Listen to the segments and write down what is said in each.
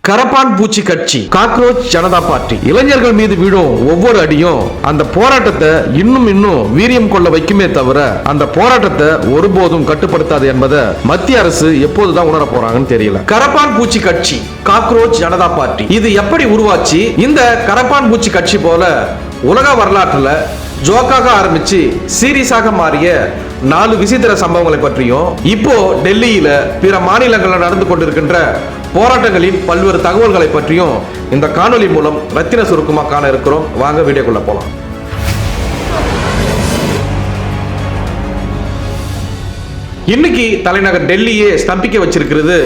கரப்பான் பூச்சி கட்சி காக்ரோச் ஜனதா பார்ட்டி இளைஞர்கள் மீது விழும் ஒவ்வொரு அடியும் அந்த போராட்டத்தை இன்னும் வீரியம் கொள்ள வைக்குமே தவிர அந்த போராட்டத்தை ஒருபோதும் கட்டுப்படுத்தாது என்பதை மத்திய அரசு எப்போதுதான் உணர போறாங்கன்னு தெரியல. கரப்பான் பூச்சி கட்சி காக்ரோச் ஜனதா பார்ட்டி இது எப்படி உருவாச்சு? இந்த கரப்பான் பூச்சி கட்சி போல உலக வரலாற்றுல ஜோக்காக ஆரம்பிச்சு சீரியஸாக மாறிய 4 விசித்திர சம்பவங்களை பற்றியும் இப்போ டெல்லியில பிற மாநிலங்களில் நடந்து கொண்டிருக்கின்ற போராட்டங்களின் பல்வேறு தகவல்களை பற்றியும் இந்த காணொலி மூலம் ரத்தின சுருக்கமா காண இருக்கிறோம். வாங்க வீடியோக்குள்ள போலாம். இன்னைக்கு தலைநகர் டெல்லியே ஸ்தம்பிக்க வச்சிருக்கிறது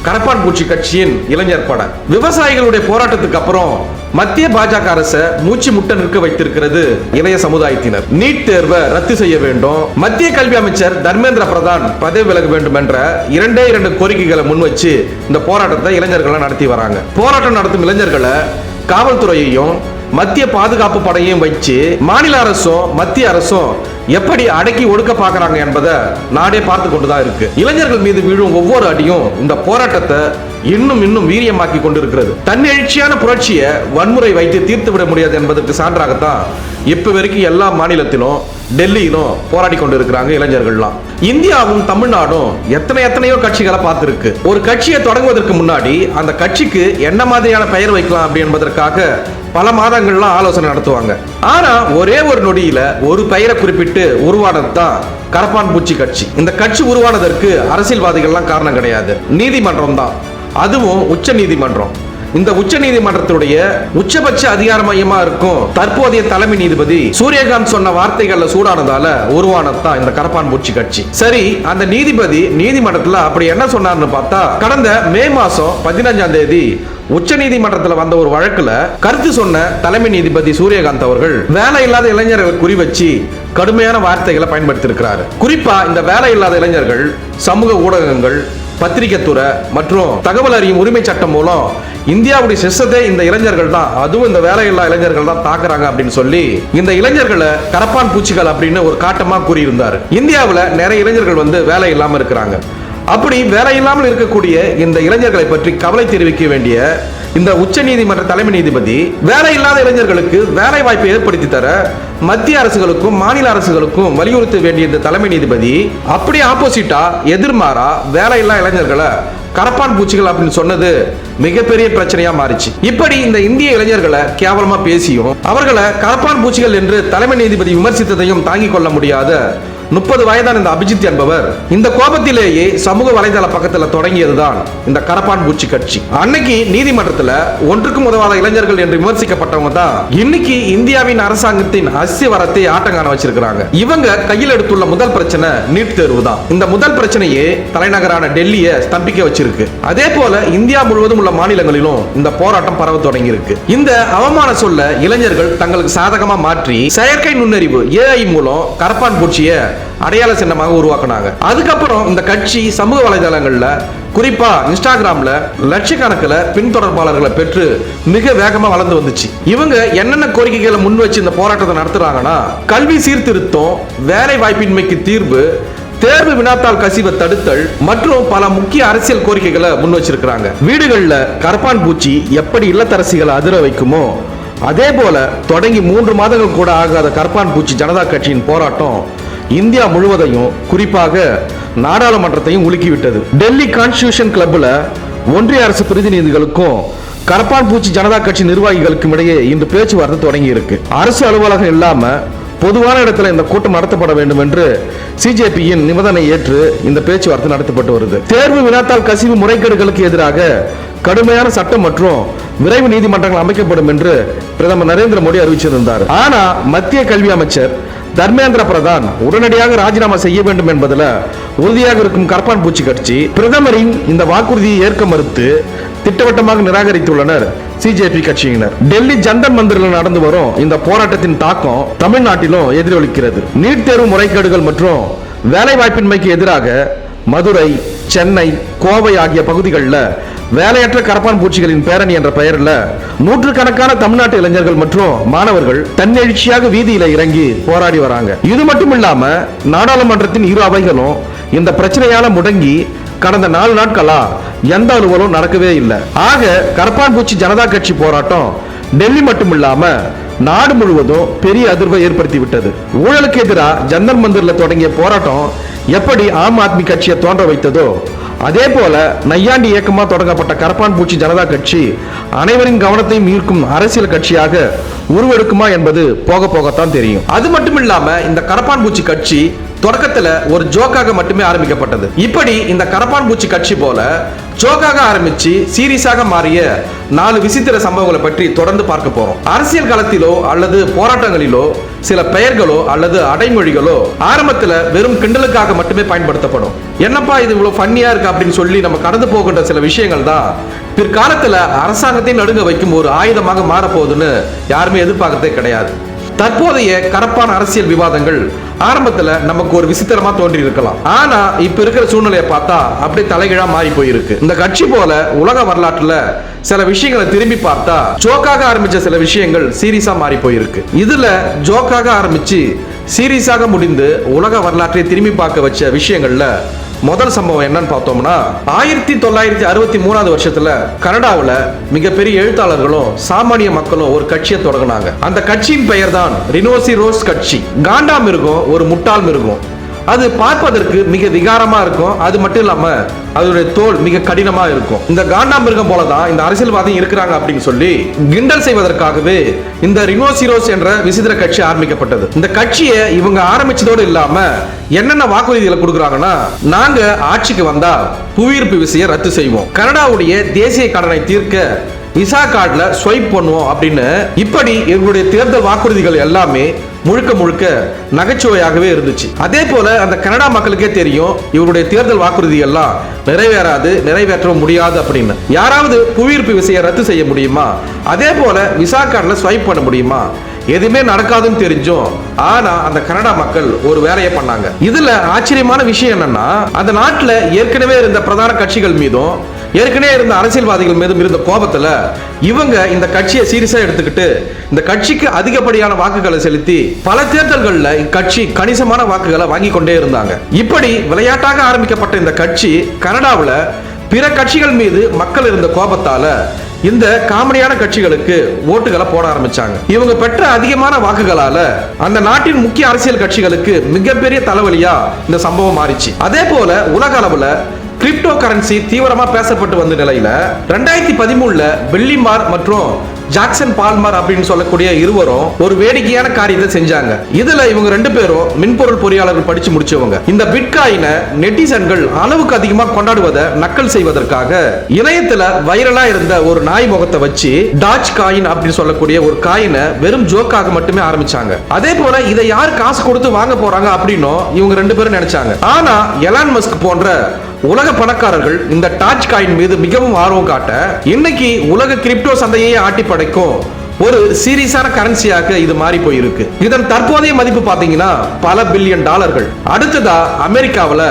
கரப்பான் பூச்சி கட்சியின் இளைஞர் படை. விவசாயிகளுடைய போராட்டத்துக்கு அப்புறம் மத்திய பாஜக அரசை மூச்சு முட்ட நிற்க வைத்திருக்கிறது இளைய சமுதாயத்தினர். நீட் தேர்வை ரத்து செய்ய வேண்டும், மத்திய கல்வி அமைச்சர் தர்மேந்திர பிரதான் பதவி விலக வேண்டும் என்ற 2 கோரிக்கைகளை முன்வச்சு இந்த போராட்டத்தை இளைஞர்கள் நடத்தி வராங்க. போராட்டம் நடத்தும் இளைஞர்களை காவல்துறையையும் மத்திய பாதுகாப்பு படையையும் வச்சு மாநில அரசும் மத்திய அரசும் எப்படி அடக்கி ஒடுக்க பாக்குறாங்க என்பதை நாடே பார்த்து கொண்டுதான் இருக்கு. இளைஞர்கள் மீது விழும் ஒவ்வொரு அடியும் இந்த போராட்டத்தை இன்னும் வீரியமாக்கி கொண்டிருக்கிறது. தன்னெழுச்சியான புரட்சியை வன்முறை வைத்து தீர்த்து விட முடியாது என்பதற்கு சான்றாகத்தான் இப்ப வரைக்கும் எல்லா மாநிலத்திலும் டெல்லியிலும் போராடி கொண்டிருக்கிறாங்க இளைஞர்கள்லாம். இந்தியாவும் தமிழ்நாடும் எத்தனையோ கட்சிகளை பார்த்திருக்கு. ஒரு கட்சியை தொடங்குவதற்கு முன்னாடி அந்த கட்சிக்கு என்ன மாதிரியான பெயர் வைக்கலாம் அப்படி என்பதற்காக பல மாதங்கள்லாம் ஆலோசனை நடத்துவாங்க. ஆனா ஒரே ஒரு நொடியில ஒரு பெயரை குறிப்பிட்டு உருவானது தான் கரப்பான் பூச்சி கட்சி. இந்த கட்சி உருவானதற்கு அரசியல்வாதிகள்லாம் காரணம் கிடையாது, நீதிமன்றம் தான், அதுவும் உச்ச நீதிமன்றம். இந்த உச்ச நீதிமன்றத்துடைய உச்சபட்ச அதிகார மையமா இருக்கும் தற்போதைய தலைமை நீதிபதி சூரியகாந்த் சொன்ன வார்த்தைகள்ல சூடானதால உருவானதுதான் இந்த கரப்பான் பூச்சி கட்சி. சரி, அந்த நீதிபதி நீதிமன்றத்துல அப்படி என்ன சொன்னார்னு பார்த்தா, கடந்த மே மாசம் 15ஆம் தேதி உச்ச நீதிமன்றத்தில் வந்த ஒரு வழக்குல கருத்து சொன்ன தலைமை நீதிபதி சூரியகாந்த் அவர்கள் வேலை இல்லாத இளைஞர்களை குறிவச்சு கடுமையான வார்த்தைகளை பயன்படுத்தி இருக்கிறார். குறிப்பா இந்த வேலை இல்லாத இளைஞர்கள் சமூக ஊடகங்கள், பத்திரிகை துறை மற்றும் தகவல் அறியும் உரிமை சட்டம் மூலம் இந்தியாவுடைய சிஸ்டத்தை இந்த இளைஞர்கள் தான், அதுவும் இந்த வேலையில்லா இளைஞர்கள் தான் தாக்குறாங்க அப்படின்னு சொல்லி இந்த இளைஞர்களை கரப்பான் பூச்சிகள் அப்படின்னு ஒரு காட்டமா கூறியிருந்தார். இந்தியாவில் நிறைய இளைஞர்கள் வேலை இல்லாம இருக்கிறாங்க. அப்படி வேலை இல்லாமல் இருக்கக்கூடிய இந்த இளைஞர்களை பற்றி கவலை தெரிவிக்க வேண்டிய இந்த உச்ச நீதிமன்ற தலைமை நீதிபதி வேலை இல்லாத இளைஞர்களுக்கு வேலை வாய்ப்பை ஏற்படுத்தி தர மத்திய அரசுகளுக்கும் மாநில அரசுகளுக்கும் வலியுறுத்த வேண்டிய இந்த தலைமை நீதிபதி அப்படி ஆப்போசிட்டா எதிர்மாறா வேலை இல்லா இளைஞர்களை கரப்பான் பூச்சிகள் அப்படின்னு சொன்னது மிகப்பெரிய பிரச்சனையா மாறிச்சு. இப்படி இந்த இந்திய இளைஞர்களை கேவலமா பேசியும் அவர்களை கரப்பான் பூச்சிகள் என்று தலைமை நீதிபதி விமர்சித்ததையும் தாங்கிக் கொள்ள முடியாத 30 வயதான இந்த அபிஜித் என்பவர் இந்த கோபத்திலேயே சமூக வலைதள பக்கத்தில் தொடங்கியதுதான் இந்த கரப்பான் பூச்சி கட்சி. அன்னைக்கு நீதிமன்றத்தில் ஒன்றுக்கும் உதவாத இளைஞர்கள் என்று விமர்சிக்கப்பட்டவங்க தான் இன்னைக்கு இந்தியாவின் அரசாங்கத்தின் அஸ்திவாரத்தை ஆட்டங்காண வச்சிருக்கிறாங்க. இவங்க கையில் எடுத்துள்ள முதல் பிரச்சனை நீட் தேர்வு தான். இந்த முதல் பிரச்சனையே தலைநகரான டெல்லியை ஸ்தம்பிக்க வச்சிருக்கு. அதே போல இந்தியா முழுவதும் உள்ள மாநிலங்களிலும் இந்த போராட்டம் பரவ தொடங்கி இருக்கு. இந்த அவமான சொல்ல இளைஞர்கள் தங்களுக்கு சாதகமா மாற்றி செயற்கை நுண்ணறிவு AI மூலம் கரப்பான் பூச்சியை அடையாள சின்னமாக உருவாக்குனாங்க. அதுக்கப்புறம் இந்த கட்சி சமூக வலைதளங்கள்ல குறிப்பா இன்ஸ்டாகிராம்ல லட்சக்கணக்கில் பின்தொடர்பாளர்களை பெற்று மிக வேகமா வளர்ந்து வந்துச்சு. இவங்க என்னென்ன கோரிக்கைகளை முன் வச்சு இந்த போராட்டத்தை நடத்துறாங்கன்னா, கல்வி சீர்திருத்தம், வேலை வாய்ப்பின்மைக்கு தீர்வு, தேர்வு வினாத்தாள் கசிவை தடுத்தல் மற்றும் பல முக்கிய அரசியல் கோரிக்கைகளை முன் வச்சிருக்கிறாங்க. வீடுகள்ல கரப்பான் பூச்சி எப்படி இல்லத்தரசிகளை அதிர வைக்குமோ அதே போல தொடங்கி 3 மாதங்கள் கூட ஆகாத கரப்பான் பூச்சி ஜனதா கட்சியின் போராட்டம் இந்தியா முழுவதையும் குறிப்பாக நாடாளுமன்றத்தையும் உலுக்கிவிட்டது. டெல்லி கான்ஸ்டிடியூஷன் கிளப்ல ஒன்றிய அரசு பிரதிநிதிகளுக்கும் கரப்பான் பூச்சி ஜனதா கட்சி நிர்வாகிகளுக்கும் இடையே இன்று பேச்சுவார்த்தை தொடங்கி இருக்கு. அரசு அலுவலகம் இல்லாம பொதுவான இடத்துல இந்த கூட்டம் நடத்தப்பட வேண்டும் என்று சிஜேபியின் நிபந்தனை ஏற்று இந்த பேச்சுவார்த்தை நடத்தப்பட்டு வருது. தேர்வு வினாத்தாள் கசிவு முறைகேடுகளுக்கு எதிராக கடுமையான சட்டம் மற்றும் விரைவு நீதிமன்றங்கள் அமைக்கப்படும் என்று பிரதமர் நரேந்திர மோடி அறிவிச்சிருந்தார். ஆனா மத்திய கல்வி அமைச்சர் தர்மேந்திர பிரதான் உடனடியாக ராஜினாமா செய்ய வேண்டும் என்பதில் உறுதியாக இருக்கும் கரப்பான் பூச்சி கட்சி பிரதமரின் இந்த வாக்குறுதியை ஏற்க மறுத்து திட்டவட்டமாக நிராகரித்துள்ளனர் சிஜேபி கட்சியினர். டெல்லி ஜந்தர் மந்திரில் நடந்து வரும் இந்த போராட்டத்தின் தாக்கம் தமிழ்நாட்டிலும் எதிரொலிக்கிறது. நீட் தேர்வு முறைகேடுகள் மற்றும் வேலை வாய்ப்பின்மைக்கு எதிராக மதுரை, சென்னை, கோவை ஆகிய பகுதிகளில் வேலையற்ற கரப்பான் பூச்சிகளின் பேரணி என்ற பெயரில் நூற்றுக்கணக்கான தமிழ்நாட்டு இளைஞர்கள் மற்றும் மாணவர்கள் தன்னெழுச்சியாக வீதியில இறங்கி போராடி வராங்க. இது மட்டும் இல்லாம நாடாளுமன்றத்தின் 2 அவைகளும் இந்த பிரச்சனையால முடங்கி கடந்த 4 நாட்களா எந்த அலுவலும் நடக்கவே இல்லை. ஆக கரப்பான்பூச்சி ஜனதா கட்சி போராட்டம் டெல்லி மட்டும் இல்லாம நாடு முழுவதும் பெரிய அதிர்வை ஏற்படுத்தி விட்டது. ஊழலுக்கு எதிராக ஜந்தர் மந்திர்ல தொடங்கிய போராட்டம் எப்படி ஆம் ஆத்மி கட்சியை தோன்ற வைத்ததோ அதே போல நையாண்டி இயக்கமா தொடங்கப்பட்ட கரப்பான்பூச்சி ஜனதா கட்சி அனைவரின் கவனத்தையும் ஈர்க்கும் அரசியல் கட்சியாக உருவெடுக்குமா என்பது போக போகத்தான் தெரியும். அது மட்டும் இல்லாம இந்த கரப்பான்பூச்சி கட்சி தொடக்கத்துல ஒரு ஜோக்காக மட்டுமே ஆரம்பிக்கப்பட்டது. இப்படி இந்த கரப்பான்பூச்சி கட்சி போல ஜோக்காக ஆரம்பிச்சு சீரியஸாக மாறிய 4 விசித்திர சம்பவங்களை பற்றி தொடர்ந்து பார்க்க போறோம். அரசியல் களத்திலோ அல்லது போராட்டங்களிலோ சில பெயர்களோ அல்லது அடைமொழிகளோ ஆரம்பத்துல வெறும் கிண்டலுக்காக மட்டுமே பயன்படுத்தப்படும். என்னப்பா இது இவ்வளவு ஃபன்னியா இருக்கு அப்படின்னு சொல்லி நம்ம கடந்து போகின்ற சில விஷயங்கள் தான் பிற்காலத்துல அரசாங்கத்தை நடுங்க வைக்கும் ஒரு ஆயுதமாக மாறப்போகுதுன்னு யாருமே எதிர்பார்க்கறதே கிடையாது. தற்போதைய கரப்பான அரசியல் விவாதங்கள் ஆரம்பத்துல நமக்கு ஒரு விசித்திரமா தோன்றி இருக்கலாம். ஆனா இப்ப இருக்கிற சூழ்நிலையை பார்த்தா அப்படியே தலைகீழா மாறி போயிருக்கு. இந்த கட்சி போல உலக வரலாற்றுல சில விஷயங்களை திரும்பி பார்த்தா ஜோக்காக ஆரம்பிச்ச சில விஷயங்கள் சீரியஸா மாறி போயிருக்கு. இதுல ஜோக்காக ஆரம்பிச்சு சீரியஸாக முடிந்து உலக வரலாற்றை திரும்பி பார்க்க வச்ச விஷயங்கள்ல முதல் சம்பவம் என்னன்னு பார்த்தோம்னா 1963 வருஷத்துல கனடாவில் மிகப்பெரிய எழுத்தாளர்களும் சாமானிய மக்களும் ஒரு கட்சியை தொடங்கினாங்க. அந்த கட்சியின் பெயர் தான் ரினோசிரோஸ் கட்சி. காண்டா மிருகம் ஒரு முட்டாள் மிருகம். அது பார்ப்பதற்கு மிக விகாரமா இருக்கும். அது மட்டும் இல்லாம அதோட தோல் மிக கடினமா இருக்கும். இந்த காண்டாமிருகம் போலதான் இந்த அரசியல்வாதி இருக்கிறாங்க அப்படின்னு சொல்லி கிண்டல் செய்வதற்காகவே இந்த ரினோசிரோஸ் என்ற விசித்திர கட்சி ஆரம்பிக்கப்பட்டது. இந்த கட்சியை இவங்க ஆரம்பிச்சதோடு இல்லாம என்னென்ன வாக்குறுதிகளை கொடுக்குறாங்கன்னா, நாங்க ஆட்சிக்கு வந்தா புவியீர்ப்பு விசையை ரத்து செய்வோம், கனடாவுடைய தேசிய கடனை தீர்க்க விசா கார்டுல ஸ்வைப் பண்ணுவோம் அப்படின்னு இப்படி இவங்களுடைய தேர்தல் வாக்குறுதிகள் எல்லாமே முழுக்க முழுக்க நகைச்சுவையாகவே இருந்துச்சு. அதே போல அந்த கனடா மக்களுக்கே தெரியும் இவருடைய தேர்தல் வாக்குறுதி எல்லாம் நிறைவேறாது, நிறைவேற்ற முடியாது அப்படின்னு. யாராவது புவியீர்ப்பு விசையை ரத்து செய்ய முடியுமா? அதே போல விசா கார்டுல ஸ்வைப் பண்ண முடியுமா? எதுவுமே நடக்காதுன்னு தெரிஞ்சும் ஆனா அந்த கனடா மக்கள் ஒரு வேலையை பண்ணாங்க. இதுல ஆச்சரியமான விஷயம் என்னன்னா, அந்த நாட்டுல ஏற்கனவே இருந்த பிரதான கட்சிகள் மீதும் ஏற்கனவே இருந்த அரசியல்வாதிகள் மீதும் இருந்த கோபத்துல இவங்க இந்த கட்சியை சீரியஸா எடுத்துக்கிட்டு இந்த கட்சிக்கு அதிகப்படியான வாக்குகளை செலுத்தி பல தேர்தல்கள்ல இக்கட்சி கணிசமான வாக்குகளை வாங்கி கொண்டே இருந்தாங்க. இப்படி விளையாட்டாக ஆரம்பிக்கப்பட்ட இந்த கட்சி கனடாவில் பிற கட்சிகள் மீது மக்கள் இருந்த கோபத்தால இந்த காமெடியான கட்சிகளுக்கு ஓட்டுகளை போட ஆரம்பிச்சாங்க. இவங்க பெற்ற அதிகமான வாக்குகளால அந்த நாட்டின் முக்கிய அரசியல் கட்சிகளுக்கு மிகப்பெரிய தலைவலியா இந்த சம்பவம் மாறிச்சு. அதே போல உலக அளவுல கிரிப்டோ கரன்சி தீவிரமா பேசப்பட்டு வந்த நிலையில 2013 பெல்லிமார் மற்றும் ஜாக்சன் பால்மர் அப்படின்னு சொல்லக்கூடிய இருவரும் ஒரு வேடிக்கையான காரியத்தை செஞ்சாங்க. இதுல இவங்க 2 பேரும் மின்பொருள் பொறியாளர்கள் படிச்சு முடிச்சவங்க. இந்த பிட்காயினை நெட்டிசன்கள் அளவுக்கு அதிகமா கொண்டாடுவதை நக்கல் செய்வதற்காக இணையத்துல வைரலா இருந்த ஒரு நாய் முகத்தை வச்சு டாச் காயின் அப்படின்னு சொல்லக்கூடிய ஒரு காயினை வெறும் ஜோக்காக மட்டுமே ஆரம்பிச்சாங்க. அதே போல இதை யார் காசு கொடுத்து வாங்க போறாங்க அப்படின்னு இவங்க 2 பேரும் நினைச்சாங்க. ஆனா எலான் மஸ்க் போன்ற உலக பணக்காரர்கள் இந்த டாச் காயின் மீது மிகவும் ஆர்வம் காட்ட இன்னைக்கு உலக கிரிப்டோ சந்தையை ஆட்டி படைக்கும் ஒரு சீரியஸான கரன்சியாக இது மாறி போயிருக்கு. இதன் தற்போதைய மதிப்பு பாத்தீங்கன்னா பல பில்லியன் டாலர்கள். அடுத்ததா அமெரிக்காவில்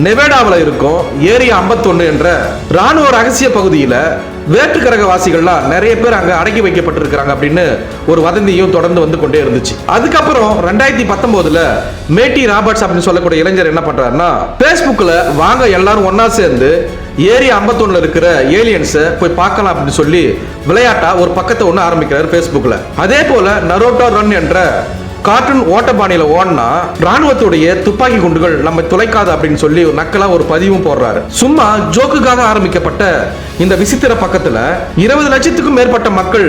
நெவேடாவில் இருக்கும் ஏரியா 51 என்ற ராணுவ ரகசிய பகுதியில வேற்று கிரகவாசிகள்லாம் நிறைய பேர் அங்க அடக்கி வைக்கப்பட்டிருக்கிறாங்க அப்படின்னு ஒரு வதந்தியும் தொடர்ந்து வந்து கொண்டே இருந்துச்சு. அதுக்கப்புறம் 2019 மேட்டி ராபர்ட்ஸ் அப்படின்னு சொல்லக்கூடிய இளைஞர் என்ன பண்றாருன்னா, பேஸ்புக்ல வாங்க எல்லாரும் ஒன்னா சேர்ந்து ஏரியா 51 இருக்கிற ஏலியன்ஸை போய் பார்க்கலாம் அப்படின்னு சொல்லி விளையாட்டா ஒரு பக்கத்தை ஒன்று ஆரம்பிக்கிறார் பேஸ்புக்ல. அதே போல நரோட்டோ ரன் என்ற கார்ட்டூன் ஓட்டப்பாணியில ஓடனா ராணுவத்துடைய துப்பாக்கி குண்டுகள் நம்ம துளைக்காது அப்படின்னு சொல்லி நக்கலா ஒரு பதிவும் போடுறாரு. சும்மா ஜோக்குக்காக ஆரம்பிக்கப்பட்ட இந்த விசித்திர பக்கத்துல 20 லட்சத்துக்கும் மேற்பட்ட மக்கள்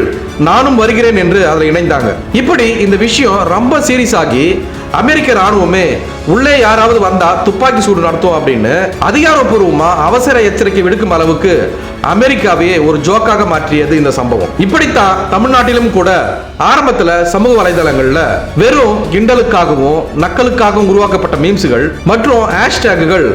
நானும் வருகிறேன் என்று அதில் இணைந்தாங்க. இப்படி இந்த விஷயம் ரொம்ப சீரியஸ் ஆகி அமெரிக்க ராணுவமே உள்ளே யாராவது வந்தா துப்பாக்கி சூடு நடத்தும் அப்படின்னு அதிகாரப்பூர்வமா அவசர எச்சரிக்கை விடுக்கும் அளவுக்கு அமெரிக்காவையே ஒரு ஜோக்காக மாற்றியது இந்த சம்பவம். இப்படித்தான் தமிழ்நாட்டிலும் கூட ஆரம்பத்துல சமூக வலைதளங்கள்ல வெறும் கிண்டலுக்காகவும் நக்கலுக்காகவும் உருவாக்கப்பட்ட மீம்ஸ்கள் மற்றும் ஹேஷ்டேக்குகள்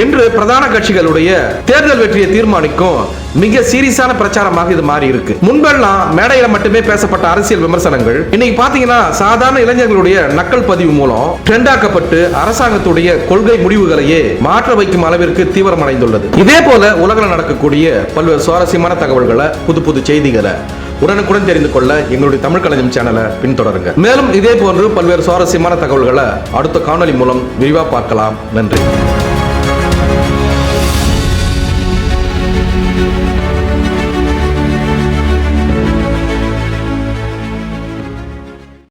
என்று பிரதான கட்சிகளுடைய தேர்தல் வெற்றியை தீர்மானிக்கும் மிக சீரியஸான பிரச்சாரமாக இது மாறி இருக்கு. முன்பெல்லாம் மேடையில மட்டுமே பேசப்பட்ட அரசியல் விமர்சனங்கள் இன்னைக்கு பாத்தீங்கன்னா சாதாரண இளைஞர்களுடைய நக்கல் பதிவு மூலம் ட்ரெண்டாக்கப்பட்டு அரசாங்கத்துடைய கொள்கை முடிவுகளையே மாற்ற வைக்கும் அளவிற்கு தீவிரமடைந்துள்ளது. இதே போல உலகில் நடக்கக்கூடிய பல்வேறு சுவாரஸ்யமான தகவல்களை புது புது செய்திகளை உடனுக்குடன் தெரிந்து கொள்ள எங்களுடைய தமிழ் களஞ்சியம் சேனலை பின்தொடருங்க. மேலும் இதே போன்று பல்வேறு சுவாரஸ்யமான தகவல்களை அடுத்த காணொலி மூலம் விரிவா பார்க்கலாம். நன்றி.